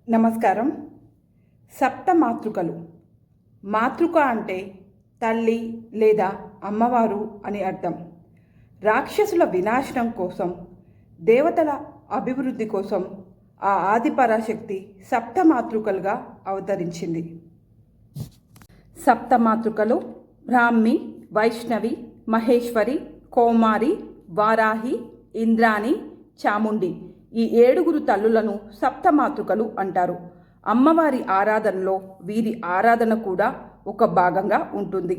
నమస్కారం. సప్త మాతృకలు. మాతృక అంటే తల్లి లేదా అమ్మవారు అని అర్థం. రాక్షసుల వినాశనం కోసం, దేవతల అభివృద్ధి కోసం ఆ ఆది పరాశక్తి సప్త మాతృకలుగా అవతరించింది. సప్త మాతృకలు బ్రాహ్మి, వైష్ణవి, మహేశ్వరి, కౌమారి, వారాహి, ఇంద్రాణి, చాముండి. ఈ 7 తల్లులను సప్తమాతృకలు అంటారు. అమ్మవారి ఆరాధనలో వీరి ఆరాధన కూడా ఒక భాగంగా ఉంటుంది.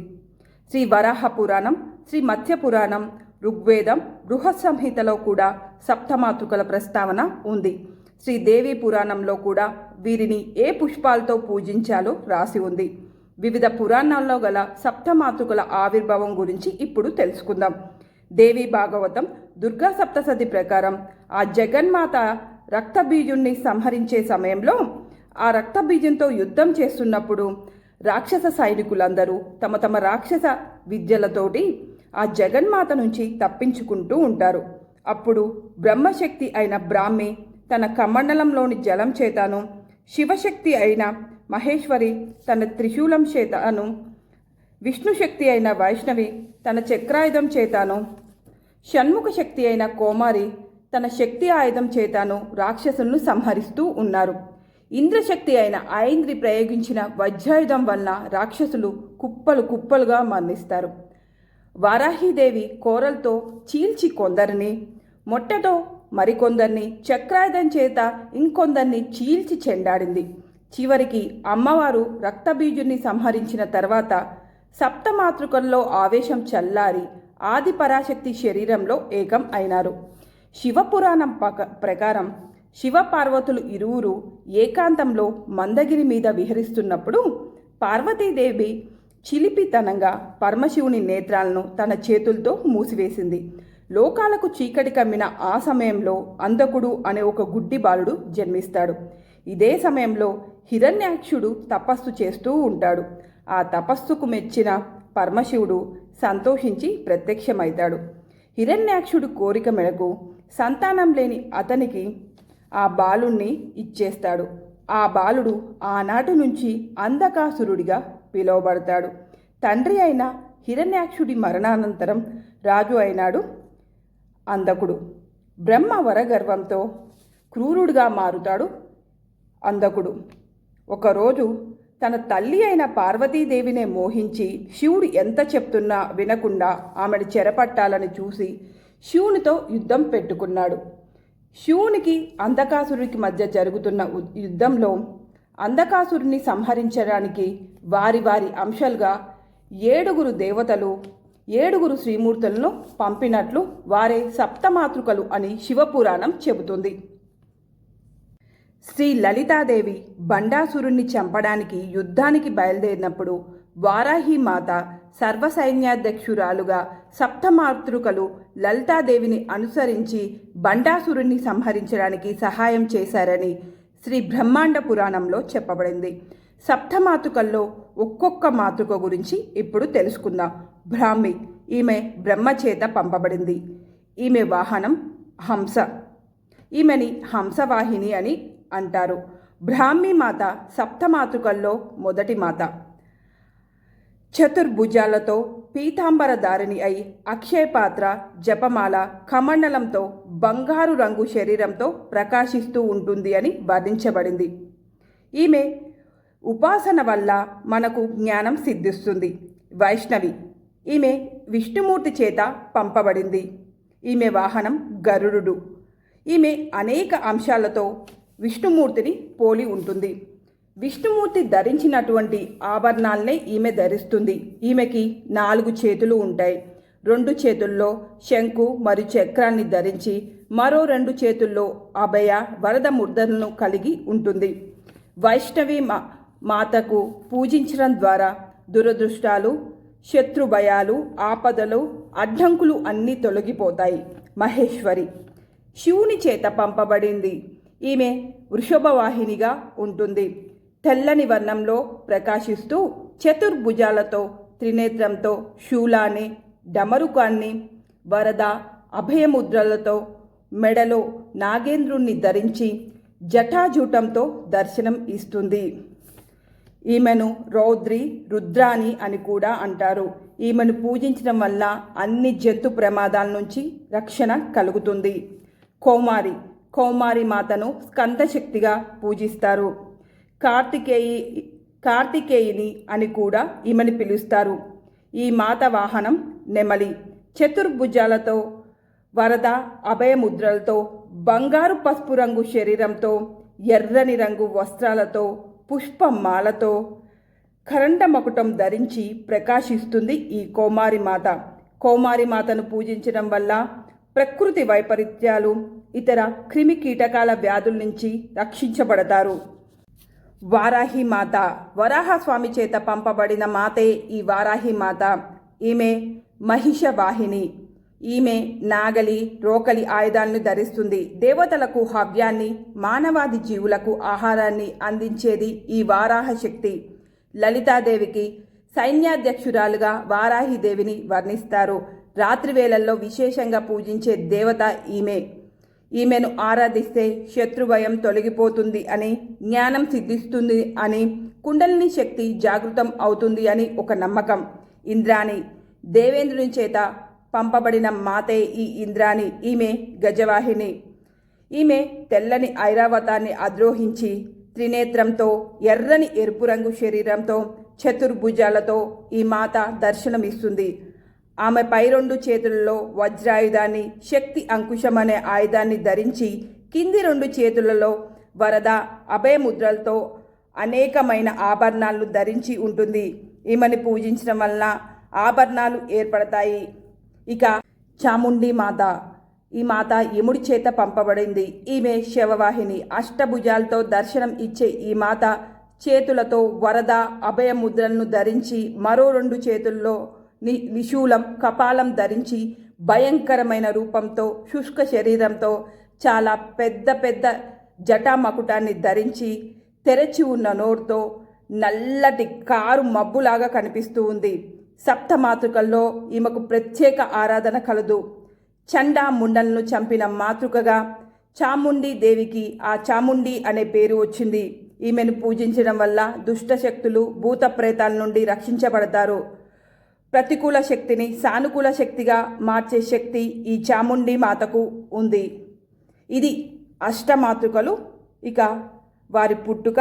శ్రీ వరాహ పురాణం, శ్రీ మత్స్య పురాణం, ఋగ్వేదం, బృహత్ సంహితలో కూడా సప్తమాతృకల ప్రస్తావన ఉంది. శ్రీదేవి పురాణంలో కూడా వీరిని ఏ పుష్పాలతో పూజించాలో రాసి ఉంది. వివిధ పురాణాల్లో గల సప్తమాతృకల ఆవిర్భావం గురించి ఇప్పుడు తెలుసుకుందాం. దేవి భాగవతం దుర్గా సప్తసతి ప్రకారం ఆ జగన్మాత రక్తబీజుణ్ణి సంహరించే సమయంలో ఆ రక్తబీజంతో యుద్ధం చేస్తున్నప్పుడు రాక్షస సైనికులందరూ తమ తమ రాక్షస విద్యలతోటి ఆ జగన్మాత నుంచి తప్పించుకుంటూ ఉంటారు. అప్పుడు బ్రహ్మశక్తి అయిన బ్రాహ్మి తన కమండలంలోని జలం చేతాను, శివశక్తి అయిన మహేశ్వరి తన త్రిశూలం చేతాను, విష్ణుశక్తి అయిన వైష్ణవి తన చక్రాయుధం చేతాను, షణ్ముఖ శక్తి అయిన కౌమారి తన శక్తి ఆయుధం చేతాను రాక్షసులను సంహరిస్తూ ఉన్నారు. ఇంద్రశక్తి అయిన ఐంద్రి ప్రయోగించిన వజ్రాయుధం వలన రాక్షసులు కుప్పలు కుప్పలుగా మరణిస్తారు. వారాహీదేవి కోరలతో చీల్చి కొందరిని, మొట్టతో మరికొందరిని, చక్రాయుధం చేత ఇంకొందరిని చీల్చి చెండాడింది. చివరికి అమ్మవారు రక్తబీజుని సంహరించిన తర్వాత సప్తమాతృకల్లో ఆవేశం చల్లారి ఆది పరాశక్తి శరీరంలో ఏకం అయినారు. శివపురాణం ప్రకారం శివపార్వతులు ఇరువురు ఏకాంతంలో మందగిరి మీద విహరిస్తున్నప్పుడు పార్వతీదేవి చిలిపితనంగా పరమశివుని నేత్రాలను తన చేతులతో మూసివేసింది. లోకాలకు చీకటి కమ్మిన ఆ సమయంలో అంధకుడు అనే ఒక గుడ్డి బాలుడు జన్మిస్తాడు. ఇదే సమయంలో హిరణ్యాక్షుడు తపస్సు చేస్తూ ఉంటాడు. ఆ తపస్సుకు మెచ్చిన పరమశివుడు సంతోషించి ప్రత్యక్షమవుతాడు. హిరణ్యాక్షుడు కోరిక మేరకు సంతానం లేని అతనికి ఆ బాలుణ్ణి ఇచ్చేస్తాడు. ఆ బాలుడు ఆనాటి నుంచి అంధకాసురుడిగా పిలువబడతాడు. తండ్రి అయిన హిరణ్యాక్షుడి మరణానంతరం రాజు అయినాడు అంధకుడు. బ్రహ్మ వరగర్వంతో క్రూరుడిగా మారుతాడు అంధకుడు. ఒకరోజు తన తల్లి అయిన పార్వతీదేవినే మోహించి శివుడు ఎంత చెప్తున్నా వినకుండా ఆమెను చెరపట్టాలని చూసి శివునితో యుద్ధం పెట్టుకున్నాడు. శివునికి అంధకాసురుడికి మధ్య జరుగుతున్న యుద్ధంలో అంధకాసురుని సంహరించడానికి వారి వారి అంశాలుగా 7 దేవతలు 7 శ్రీమూర్తులను పంపినట్లు వారే సప్తమాతృకలు అని శివపురాణం చెబుతుంది. శ్రీ లలితాదేవి బండాసురుణ్ణి చంపడానికి యుద్ధానికి బయలుదేరినప్పుడు వారాహి మాత సర్వసైన్యాధ్యక్షురాలుగా సప్తమాతృకలు లలితాదేవిని అనుసరించి బండాసురుణ్ణి సంహరించడానికి సహాయం చేశారని శ్రీ బ్రహ్మాండ పురాణంలో చెప్పబడింది. సప్తమాతృకల్లో ఒక్కొక్క మాతృక గురించి ఇప్పుడు తెలుసుకుందాం. బ్రాహ్మి, ఈమె బ్రహ్మచేత పంపబడింది. ఈమె వాహనం హంస. ఈమెని హంసవాహిని అని అంటారు. బ్రాహ్మీ మాత సప్తమాతృకల్లో మొదటి మాత. చతుర్భుజాలతో పీతాంబరధారిణి అయి అక్షయపాత్ర, జపమాల, కమండలంతో బంగారు రంగు శరీరంతో ప్రకాశిస్తూ ఉంటుంది అని వర్ణించబడింది. ఈమె ఉపాసన వల్ల మనకు జ్ఞానం సిద్ధిస్తుంది. వైష్ణవి, ఈమె విష్ణుమూర్తి చేత పంపబడింది. ఈమె వాహనం గరుడు. ఈమె అనేక అంశాలతో విష్ణుమూర్తిని పోలి ఉంటుంది. విష్ణుమూర్తి ధరించినటువంటి ఆభరణాలనే ఈమె ధరిస్తుంది. ఈమెకి 4 చేతులు ఉంటాయి. 2 చేతుల్లో శంకు మరియు చక్రాన్ని ధరించి మరో 2 చేతుల్లో అభయ వరద ముద్రలను కలిగి ఉంటుంది. వైష్ణవి మాతకు పూజించడం ద్వారా దురదృష్టాలు, శత్రుభయాలు, ఆపదలు, అడ్డంకులు అన్నీ తొలగిపోతాయి. మహేశ్వరి, శివుని చేత పంపబడింది. ఈమె వృషభవాహినిగా ఉంటుంది. తెల్లని వర్ణంలో ప్రకాశిస్తూ చతుర్భుజాలతో, త్రినేత్రంతో, శూలాన్ని, డమరుకాన్ని, వరద, అభయముద్రలతో మెడలో నాగేంద్రుణ్ణి ధరించి జటాజూటంతో దర్శనం ఇస్తుంది. ఈమెను రౌద్రి, రుద్రాణి అని కూడా అంటారు. ఈమెను పూజించడం వల్ల అన్ని జంతు ప్రమాదాల నుంచి రక్షణ కలుగుతుంది. కౌమారి మాతను స్కందశక్తిగా పూజిస్తారు. కార్తికేయిని అని కూడా ఈమెను పిలుస్తారు. ఈ మాత వాహనం నెమలి. చతుర్భుజాలతో, వరద అభయముద్రలతో, బంగారు పసుపు రంగు శరీరంతో, ఎర్రని రంగు వస్త్రాలతో, పుష్పమాలతో, కరండ మకుటం ధరించి ప్రకాశిస్తుంది ఈ కౌమారి మాత. కౌమారి మాతను పూజించడం వల్ల ప్రకృతి వైపరీత్యాలు, ఇతర క్రిమి కీటకాల వ్యాధుల నుంచి రక్షించబడతారు. వారాహి మాత. వరాహస్వామి చేత పంపబడిన మాతే ఈ వారాహి మాత. ఈమె మహిషవాహిని. ఈమె నాగలి, రోకలి ఆయుధాలను ధరిస్తుంది. దేవతలకు హవ్యాన్ని, మానవాది జీవులకు ఆహారాన్ని అందించేది ఈ వారాహ శక్తి. లలితాదేవికి సైన్యాధ్యక్షురాలుగా వారాహిదేవిని వర్ణిస్తారు. రాత్రి వేళల్లో విశేషంగా పూజించే దేవత ఈమె. ఈమెను ఆరాధిస్తే శత్రుభయం తొలగిపోతుంది అని, జ్ఞానం సిద్ధిస్తుంది అని, కుండలిని శక్తి జాగృతం అవుతుంది అని ఒక నమ్మకం. ఇంద్రాణి. దేవేంద్రుని చేత పంపబడిన మాతే ఈ ఇంద్రాణి. ఈమె గజవాహిని. ఈమె తెల్లని ఐరావతాన్ని అద్రోహించి త్రినేత్రంతో, ఎర్రని ఎరుపు రంగు శరీరంతో, చతుర్భుజాలతో ఈ మాత దర్శనమిస్తుంది. ఆమె పై 2 చేతులలో వజ్రాయుధాన్ని, శక్తి అంకుశం అనే ఆయుధాన్ని ధరించి, కింది 2 చేతులలో వరద అభయముద్రలతో అనేకమైన ఆభరణాలను ధరించి ఉంటుంది. ఈమెను పూజించడం వలన ఆభరణాలు ఏర్పడతాయి. ఇక చాముండి మాత. ఈ మాత యముడి చేత పంపబడింది. ఈమె శవవాహిని. అష్టభుజాలతో దర్శనం ఇచ్చే ఈ మాత చేతులతో వరద అభయముద్రలను ధరించి, మరో 2 చేతుల్లో నిశూలం, కపాలం ధరించి, భయంకరమైన రూపంతో, శుష్క శరీరంతో, చాలా పెద్ద పెద్ద జటామకుటాన్ని ధరించి, తెరచి ఉన్న నోరుతో నల్లటి కారు మబ్బులాగా కనిపిస్తూ ఉంది. సప్తమాతృకల్లో ఈమెకు ప్రత్యేక ఆరాధన కలదు. చండా ముండలను చంపిన మాతృకగా చాముండి దేవికి ఆ చాముండి అనే పేరు వచ్చింది. ఈమెను పూజించడం వల్ల దుష్టశక్తులు, భూత ప్రేతాల నుండి రక్షించబడతారు. ప్రతికూల శక్తిని సానుకూల శక్తిగా మార్చే శక్తి ఈ చాముండి మాతకు ఉంది. ఇది అష్టమాతృకలు. ఇక వారి పుట్టుక,